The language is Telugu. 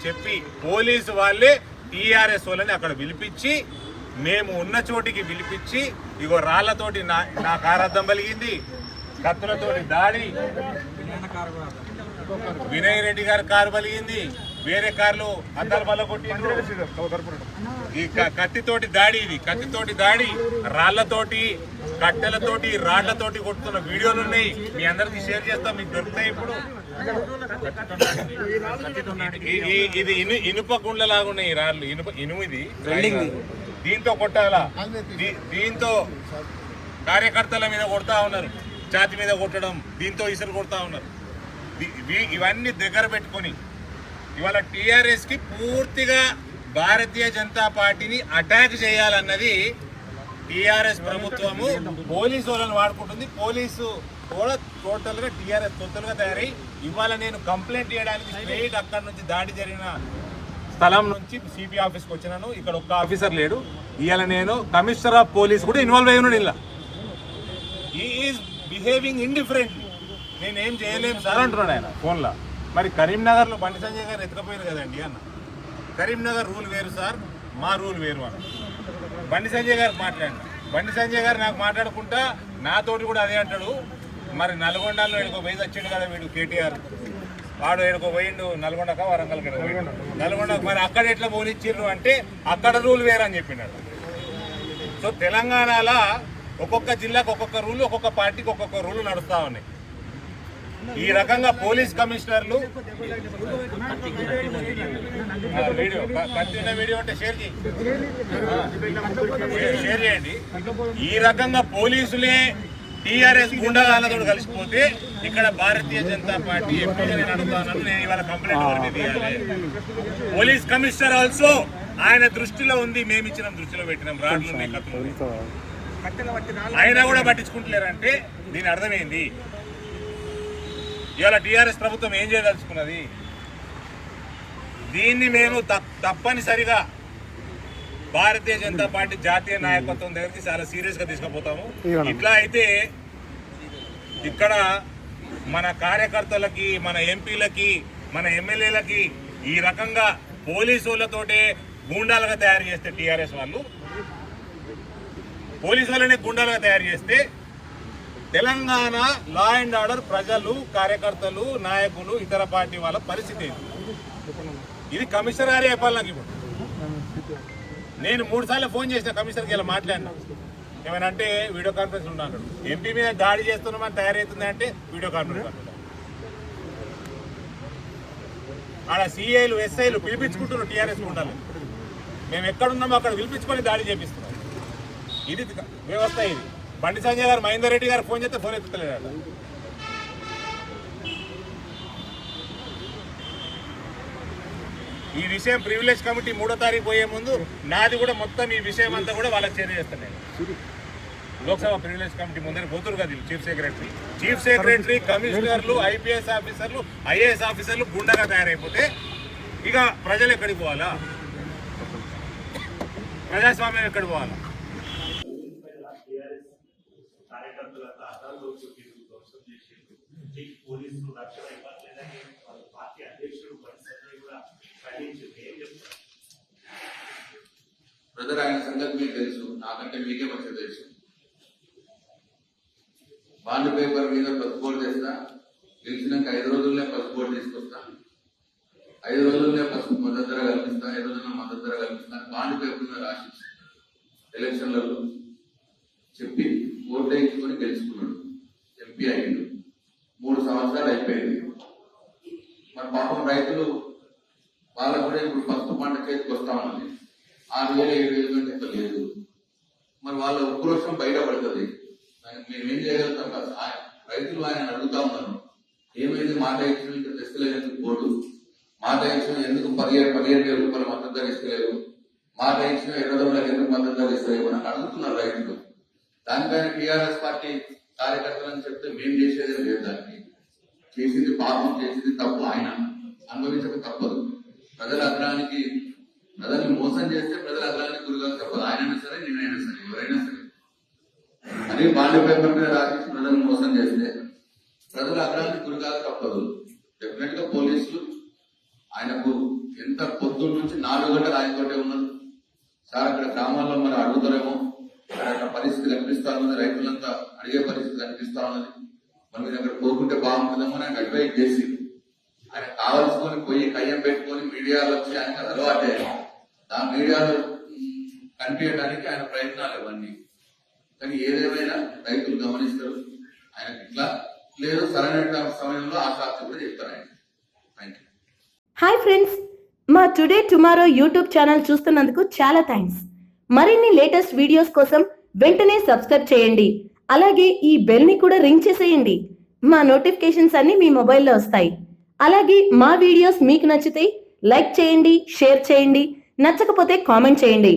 చెప్పి పోలీసు వాళ్ళే టీఆర్ఎస్ వాళ్ళని అక్కడ పిలిపించి మేము ఉన్న చోటికి పిలిపించి ఇగో రాళ్లతోటి నా కారద్దం పలిగింది, కత్తులతోటి దాడి, వినయ్ రెడ్డి గారి కారు పలిగింది, వేరే కార్లు అద్దాలు బల్ల కొట్టిండ్రు. ఈ కత్తితోటి దాడి, ఇది కత్తితోటి దాడి, రాళ్లతోటి కట్టెలతోటి రాళ్లతోటి కొట్టుతున్న వీడియోలు ఉన్నాయి. మీ అందరికి షేర్ చేస్తాం, మీకు దొరుకుతాయి. ఇప్పుడు ఇది ఇనుప గుండ్ల లాగా ఉన్నాయి రాళ్ళు, ఇనుము ఇది. దీంతో కొట్టాలా, దీంతో కార్యకర్తల మీద కొడతా ఉన్నారు, ఛాతి మీద కొట్టడం, దీంతో ఇసురు కొడతా ఉన్నారు. ఇవన్నీ దగ్గర పెట్టుకొని ఇవాళ టీఆర్ఎస్ కి పూర్తిగా భారతీయ జనతా పార్టీని అటాక్ చేయాలన్నది టీఆర్ఎస్ ప్రభుత్వము. పోలీసు వాళ్ళని వాడుకుంటుంది. పోలీసు కూడా టోటల్ గా టీఆర్ఎస్ టోటల్గా తయారై ఇవాళ నేను కంప్లైంట్ చేయడానికి స్ట్రైట్ అక్కడ నుంచి దాడి జరిగిన స్థలం నుంచి సిపి ఆఫీస్కి వచ్చినాను. ఇక్కడ ఒక్క ఆఫీసర్ లేడు. ఇవాళ నేను కమిషనర్ ఆఫ్ పోలీస్ కూడా ఇన్వాల్వ్ అయి ఉన్నాడు. ఇలా ఈజ్ బిహేవింగ్ ఇండిఫరెంట్లీ. నేనేం చేయలేము సార్ అంటున్నాడు ఆయన ఫోన్లో. మరి కరీంనగర్లో బండి సంజయ్ గారు ఎత్తుకపోయారు కదండి అన్న. కరీంనగర్ రూల్ వేరు సార్, మా రూల్ వేరు అన్న. బండి సంజయ్ గారు మాట్లాడిన బండి సంజయ్ గారు నాకు మాట్లాడుకుంటా నాతోటి కూడా అదే అంటాడు. మరి నల్గొండలో ఎడుకో పోయి వచ్చిండు కదా వీడు కేటీఆర్, వాడు ఎడుకో పోయిండు నల్గొండక వరంగల్కి నల్గొండకు. మరి అక్కడ ఎట్లా పోనిచ్చిర్రు అంటే అక్కడ రూల్ వేరని చెప్పినాడు. సో తెలంగాణలో ఒక్కొక్క జిల్లాకు ఒక్కొక్క రూల్, ఒక్కొక్క పార్టీకి ఒక్కొక్క రూల్ నడుస్తూ ఉన్నాయి. ఈ రకంగా పోలీస్ కమిషనర్లు వీడియో అంటే షేర్ చేయండి. ఈ రకంగా పోలీసులే టీఆర్ఎస్ గుండాలతో కలిసిపోతే ఇక్కడ భారతీయ జనతా పార్టీ ఎప్పుడు నేను అడుగుతాను. నేను ఇవాళ కంప్లైంట్ తీయాలి. పోలీస్ కమిషనర్ ఆల్సో ఆయన దృష్టిలో ఉంది, మేము ఇచ్చిన దృష్టిలో పెట్టినాం. రాడ్లు ఉన్నాయి, కత్తులు, అయినా కూడా పట్టించుకుంటలేరంటే దీని అర్థమైంది. ఇవాళ టీఆర్ఎస్ ప్రభుత్వం ఏం చేయదలుచుకున్నది? దీన్ని మేము తప్పనిసరిగా భారతీయ జనతా పార్టీ జాతీయ నాయకత్వం దగ్గరికి చాలా సీరియస్గా తీసుకుపోతాము. ఇట్లా అయితే ఇక్కడ మన కార్యకర్తలకి, మన ఎంపీలకి, మన ఎమ్మెల్యేలకి ఈ రకంగా పోలీసులతోటే గూండాలుగా తయారు చేస్తే టీఆర్ఎస్ వాళ్ళు, పోలీసు వాళ్ళనే గూండాలుగా తయారు చేస్తే తెలంగాణ లా అండ్ ఆర్డర్ ప్రజలు, కార్యకర్తలు, నాయకులు, ఇతర పార్టీ వాళ్ళ పరిస్థితి ఏంటి? ఇది కమిషనర్ గారే చెప్పాలి నాకు. ఇప్పుడు నేను 3 సార్లు ఫోన్ చేసిన కమిషనర్కి ఇలా మాట్లాడినా. ఏమైనా అంటే వీడియో కాన్ఫరెన్స్ ఉన్నాడు. ఎంపీ మీద దాడి చేస్తున్నామని తయారవుతుంది అంటే వీడియో కాన్ఫరెన్స్ అంటున్నాడు. ఆడ సిఐలు, ఎస్ఐలు పిలిపించుకుంటున్నారు టీఆర్ఎస్ ఉండాలి. మేము ఎక్కడున్నామో అక్కడ పిలిపించుకొని దాడి చేపిస్తున్నాం. ఇది వ్యవస్థ. ఇది బండి సంజయ్ గారు, మహేందర్ రెడ్డి గారు ఫోన్ చేస్తే ఫోన్ ఎత్తుతలేడు. ఈ విషయం ప్రివిలేజ్ కమిటీ 3వ తారీఖు పోయే ముందు నాది కూడా మొత్తం ఈ విషయం అంతా కూడా వాళ్ళకి చేస్తాను నేను. లోక్సభ ప్రివిలేజ్ కమిటీ ముందర పోతురు కదా చీఫ్ సెక్రటరీ, కమిషనర్లు, ఐపీఎస్ ఆఫీసర్లు, ఐఏఎస్ ఆఫీసర్లు గుండగా తయారైపోతే ఇక ప్రజలు ఎక్కడికి పోవాలా? ప్రజాస్వామ్యం ఎక్కడికి పోవాలా? బ్రదర్, ఆయన సంగతి మీకు తెలుసు, నాకంటే మీకే మంచిగా తెలుసు. బాండ్ పేపర్ మీద పసుపోటు చేస్తా, గెలిచినాక 5 రోజుల్లో పసుపోటు తీసుకొస్తా, 5 రోజుల్లో పసుపు మద్దతు ధర కల్పిస్తా, 5 రోజుల్లో మద్దతు ధర కల్పిస్తా, బాండ్ పేపర్ మీద రాసి ఎలక్షన్లలో చెప్పి ఓట్లు వేయించుకొని గెలుచుకున్నాడు. ఎంపీ అయ్యిండు. 3 సంవత్సరాలు అయిపోయింది. మరి పాపం రైతులు వాళ్ళకు కూడా ఇప్పుడు పసుపు పంట చేతికి వస్తా ఉన్నది. 6,000 7,000 కంటే లేదు. మరి వాళ్ళ ఉక్రోషం బయటపడుతుంది. మేమేం చేయగలుగుతాం కదా? రైతులు ఆయన అడుగుతా ఉన్నారు, ఏమైంది మాట ఇచ్చిన ఇంకా తెస్తలేదు, ఎందుకు బోర్డు మాట ఇచ్చిన ఎందుకు 15,000 రూపాయల మద్దతు ధర ఇస్తలేదు, మాట ఇచ్చిన 20,000 ఎందుకు మద్దతు ధర ఇస్తలేదు అని అడుగుతున్నారు రైతులు. దానిపైన టీఆర్ఎస్ పార్టీ కార్యకర్తలని చెప్తే మేము చేసేది లేదు. దానికి చేసింది పాపం, చేసింది తప్పు, ఆయన అనుభవించక తప్పదు. ప్రజల అగ్రానికి, ప్రజల్ని మోసం చేస్తే ప్రజల అగ్రానికి గురిగా తప్పదు. ఆయనైనా సరే, నేనైనా సరే, ఎవరైనా సరే. అదే బాండ్ పేపర్ మీద రాసి ప్రజలను మోసం చేస్తే ప్రజల అగ్రానికి గురిగా తప్పదు. డెఫినెట్ గా పోలీసులు ఆయనకు ఎంత పొద్దున్న నుంచి 4 గంటలు ఆయనతోటే ఉన్నారు సార్. అక్కడ గ్రామాల్లో మరి అడుగుతారేమో, అక్కడ పరిస్థితి కనిపిస్తా ఉన్నది, రైతులంతా అడిగే పరిస్థితి కనిపిస్తా ఉన్నది, మరి మీరు అక్కడ పోకుంటే బాగుంటుందేమో అని ఆయన అడ్వైజ్ చేసి ఆయన కావాల్సుకొని పోయి కయ్యం పెట్టుకొని మీడియాలో వచ్చి ఆయనకు అది అలవాటే. ఆ మీడియాలో కనిపించడానికి ఆయన ప్రయత్నాలు ఇవన్నీ. కానీ ఏదేమైనా రైతులు గమనిస్తారు. ఆయనకి ఇట్లా లేదు, సరైన సమయంలో ఆ సాక్షి కూడా చెప్తారు ఆయన. Thank you. హాయ్ ఫ్రెండ్స్, మా టుడే టుమారో యూట్యూబ్ ఛానల్ చూస్తున్నందుకు చాలా థ్యాంక్స్. మరిన్ని లేటెస్ట్ వీడియోస్ కోసం వెంటనే సబ్స్క్రైబ్ చేయండి. అలాగే ఈ బెల్ని కూడా రింగ్ చేసేయండి. మా నోటిఫికేషన్స్ అన్ని మీ మొబైల్లో వస్తాయి. అలాగే మా వీడియోస్ మీకు నచ్చితే లైక్ చేయండి, షేర్ చేయండి, నచ్చకపోతే కామెంట్ చేయండి.